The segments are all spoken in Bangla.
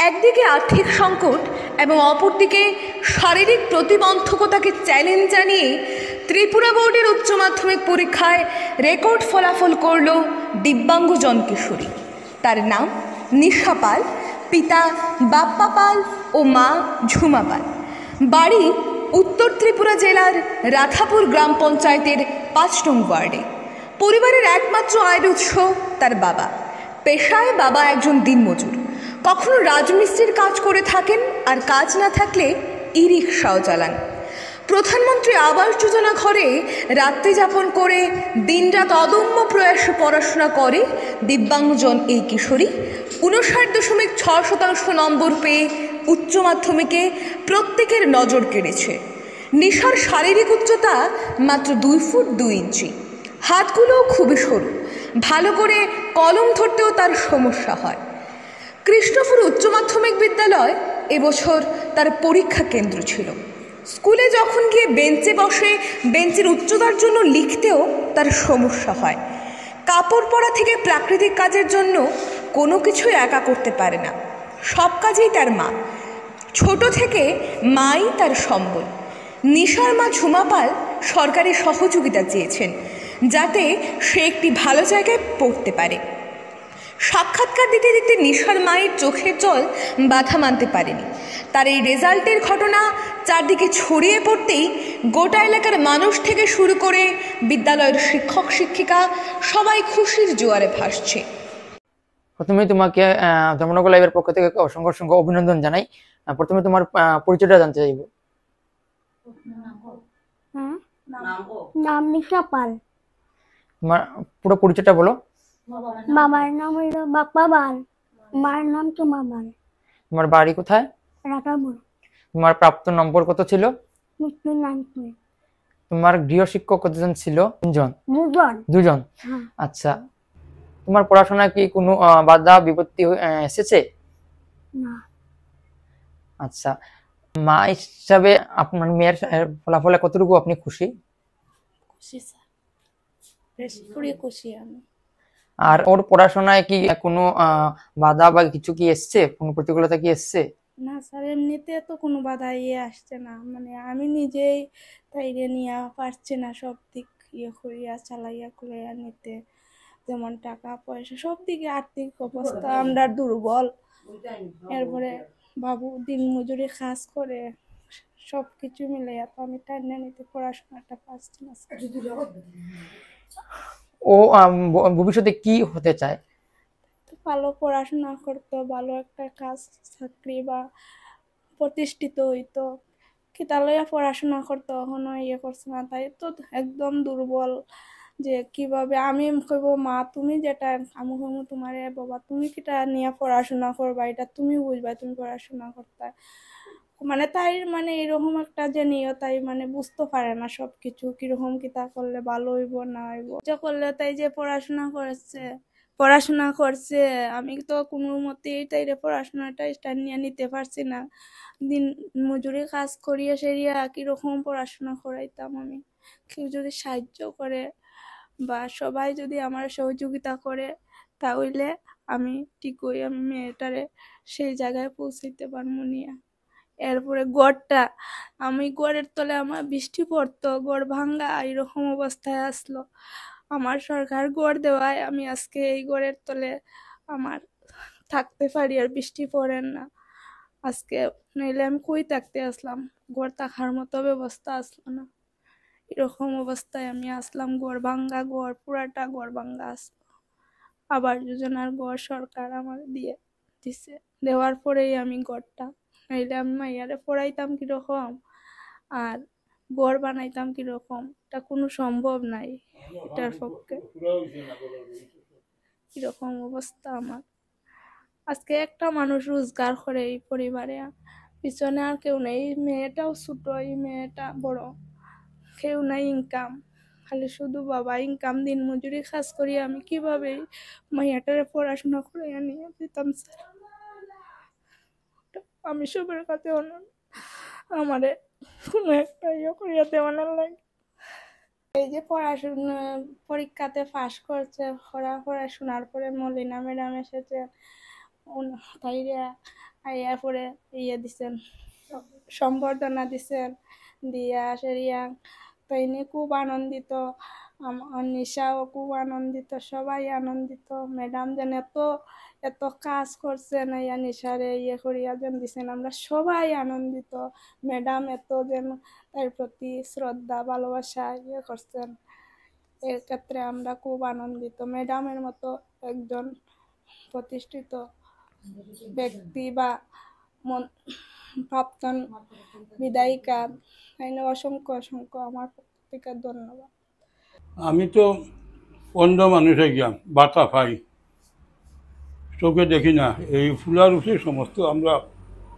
একদিকে আর্থিক সংকট এবং অপরদিকে শারীরিক প্রতিবন্ধকতাকে চ্যালেঞ্জ জানিয়ে ত্রিপুরা বোর্ডের উচ্চ মাধ্যমিক পরীক্ষায় রেকর্ড ফলাফল করল দিব্যাঙ্গজন কিশোরী। তার নাম নিশা পাল, পিতা বাপ্পা পাল ও মা ঝুমা পাল। বাড়ি উত্তর ত্রিপুরা জেলার রাধাপুর গ্রাম পঞ্চায়েতের ৫ নং ওয়ার্ডে। পরিবারের একমাত্র আয়ের উৎস তার বাবা। পেশায় বাবা একজন দিনমজুর, কখনো রাজমিস্ত্রির কাজ করে থাকেন, আর কাজ না থাকলে ই রিক্সাও চালান। প্রধানমন্ত্রী আবাস যোজনা ঘরে রাত্রি যাপন করে দিনরাত অদম্য প্রয়াসে পড়াশোনা করে দিব্যাঙ্গজন এই কিশোরী ৫৯.৬% নম্বর পেয়ে উচ্চ মাধ্যমিকে প্রত্যেকের নজর কেড়েছে। নিশার শারীরিক উচ্চতা মাত্র ২ ফুট ২ ইঞ্চি, হাতগুলোও খুবই সরু, ভালো করে কলম ধরতেও তার সমস্যা হয়। কৃষ্ণপুর উচ্চ মাধ্যমিক বিদ্যালয় এবছর তার পরীক্ষা কেন্দ্র ছিল। স্কুলে যখন গিয়ে বেঞ্চে বসে বেঞ্চের উচ্চতার জন্য লিখতেও তার সমস্যা হয়। কাপড় পরা থেকে প্রাকৃতিক কাজের জন্য কোনো কিছুই একা করতে পারে না, সব কাজেই তার মা। ছোট থেকে মাই তার সম্বল। নিশার মা ঝুমা পাল সরকারি সহযোগিতা চেয়েছেন যাতে সে একটি ভালো জায়গায় পড়তে পারে। সাক্ষাৎকার দিতে দিতে নিশার মায়ের চোখের জল বাধা মানতে পারেনি। তার এই রেজাল্টের ঘটনা চারদিকে ছড়িয়ে পড়তেই গোটা এলাকার মানুষ থেকে শুরু করে বিদ্যালয়ের শিক্ষক শিক্ষিকা সবাই খুশির জোয়ারে ভাসছে। প্রথমে তোমাকে ধর্মনগর লাইভের পক্ষ থেকে অসংখ্য অসংখ্য অভিনন্দন জানাই। প্রথমে তোমার পরিচয়টা জানতে চাইব। নাম নিশা পাল। তোমার পুরো পরিচয়টা বলো। বাবার নাম হলো বাপ্পা পাল, মার নাম ঝুমা পাল। তোমার বাড়ি কোথায়? রাধাপুর। তোমার প্রাপ্ত নম্বর কত ছিল? তোমার গৃহ শিক্ষক কতজন ছিল? দুজন। আচ্ছা, তোমার পড়াশোনায় কি কোনো বাধা বিপত্তি এসেছে? না। আচ্ছা, মা হিসাবে আপনার মেয়ের ফলাফলে কতটুকু আপনি খুশি? খুশি স্যার, পুরো খুশি আমি। আর ওর পড়াশোনায় কি কোনো বাধা বা কিছু কি এসছে, কোনো প্রতিকূলতা কি এসছে? না স্যার, এমনিতে তো কোনো বাধা আসছে না, মানে আমি নিজেই তাইরে নিয়ে পারছি না, সব দিক করিয়া চালাইয়া খুলাইয়া নিতে, যেমন টাকা পয়সা সব দিকে আর্থিক অবস্থা আমরা দুর্বল। এরপরে বাবু দিন মজুরি কাজ করে, সব কিছু মিলে তো আমি টাইনে নিতে পড়াশোনাটা পারছি না। ও ভবিষ্যতে কি হতে চায়? ভালো পড়াশোনা করতো, ভালো একটা কাজ চাকরি বা প্রতিষ্ঠিত হইতো, কিতালয়া পড়াশোনা করতো, এখনো করছে না, তাই তো একদম দুর্বল। যে কিভাবে আমি কইব, মা তুমি যেটা আমু আমু তোমার বাবা তুমি কিটা নিয়ে পড়াশোনা করবা, এটা তুমি বুঝবা, তুমি পড়াশোনা করতে, মানে তাই মানে এরকম একটা যে নিয়ে তাই মানে বুঝতে পারে না সবকিছু, কিরকম কিতা করলে ভালো হইব না হইব, যা করলে তাই যে পড়াশোনা করছে আমি তো কোনো মতেই তাইরে পড়াশোনাটা স্টার্ট নিয়ে নিতে পারছি না। দিন মজুরি কাজ করিয়া সেরিয়া কিরকম পড়াশোনা করাইতাম আমি। কেউ যদি সাহায্য করে বা সবাই যদি আমার সহযোগিতা করে তাহলে আমি ঠিকই আমি মেয়েটারে সেই জায়গায় পৌঁছাইতে পারবো নিয়ে। এরপরে গড়টা, আমি গড়ের তলে আমার বৃষ্টি পড়তো, গড় ভাঙ্গা এরকম অবস্থায় আসলো, আমার সরকার গড় দেওয়ায় আমি আজকে এই গড়ের তলে আমার থাকতে পারি, আর বৃষ্টি পড়েন না আজকে, নইলে আমি কই থাকতে আসলাম, গড় থাকার মতো ব্যবস্থা আসলো না, এরকম অবস্থায় আমি আসলাম, গড় ভাঙ্গা, গড় পুরাটা গড় ভাঙ্গা আসলো। আবার যোজনার গড় সরকার আমার দিছে, দেওয়ার পরেই আমি গড়টা, নইলে আমি মাইয়ারে পড়াইতাম কিরকম আর গড় বানাইতাম কিরকম, এটা কোনো সম্ভব নাই এটার পক্ষে। কিরকম অবস্থা আমার, আজকে একটা মানুষ রোজগার করে এই পরিবারে, পিছনে আর কেউ নেই, মেয়েটাও ছোট, এই মেয়েটা বড়, কেউ নাই ইনকাম, খালি শুধু বাবা ইনকাম, দিন মজুরি কাজ করি, আমি কিভাবে মাইয়াটারে পড়াশোনা করে নিয়ে দিতাম স্যার। আমি সবার কাছে আমারে কোনো একটা করিয়া দেওয়ানোর লাগে। এই যে পড়াশোনা পরীক্ষাতে পাশ করছে, পড়াশোনার পরে মলিনা ম্যাডাম এসেছে, তাইরা আইয়া পরে দিছেন, সম্বর্ধনা দিছেন, দিয়া সেরিয়া তাইনি খুব আনন্দিত, আমার নিশাও খুব আনন্দিত, সবাই আনন্দিত। ম্যাডাম যেন এত এত কাজ করছেন, ইয়া নিশারে করিয়া যেন দিছেন, আমরা সবাই আনন্দিত। ম্যাডাম এত যেন তার প্রতি শ্রদ্ধা ভালোবাসা করছেন, এর ক্ষেত্রে আমরা খুব আনন্দিত। ম্যাডামের মতো একজন প্রতিষ্ঠিত ব্যক্তি বা প্রাক্তন বিধায়িকা, অসংখ্য অসংখ্য আমার পক্ষ থেকে ধন্যবাদ। আমি তো অন্ধ মানুষ গিয়া বাতা পাই, চোখে দেখি না। এই ফুলার উঠে সমস্ত আমরা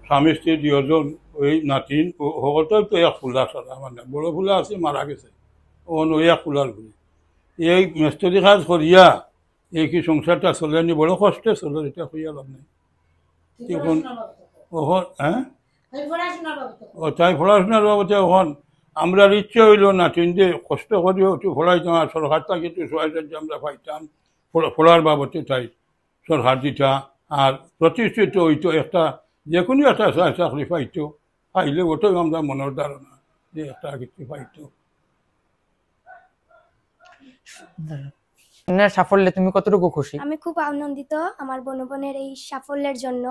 স্বামী স্ত্রী দুজন, ওই নাতিন সকলটাই তো এক ফুলা ছাড়া, মানে বড় ফুলা আছে মারা গেছে, ওই এক ফুলার ঘুরে এই মেস্তরি কাজ করিয়া এই কি সংসারটা চলেনি, বড় কষ্টে চলে, এটা হইয়া লাভ নেই এখন। ওখন হ্যাঁ ও তাই পড়াশোনার বাবদে ওখন আমরা ইচ্ছে হইল নাতিন যে কষ্ট করিও একটু পড়াইতাম, আর সরকার থেকে একটু সহায়তা আমরা পাইতাম পড়ার বাবদে, তাই সরকার দিতা আর প্রতিষ্ঠিত হইতো, একটা যে কোনো একটা চাকরি পাইতো, পাইলে ওটাই আমরা মনের ধারণা যে একটা কিছু পাইতো। সাফল্যে তুমি কতটুকু খুশি? আমি খুব আনন্দিত আমার বোনের এই সাফল্যের জন্য।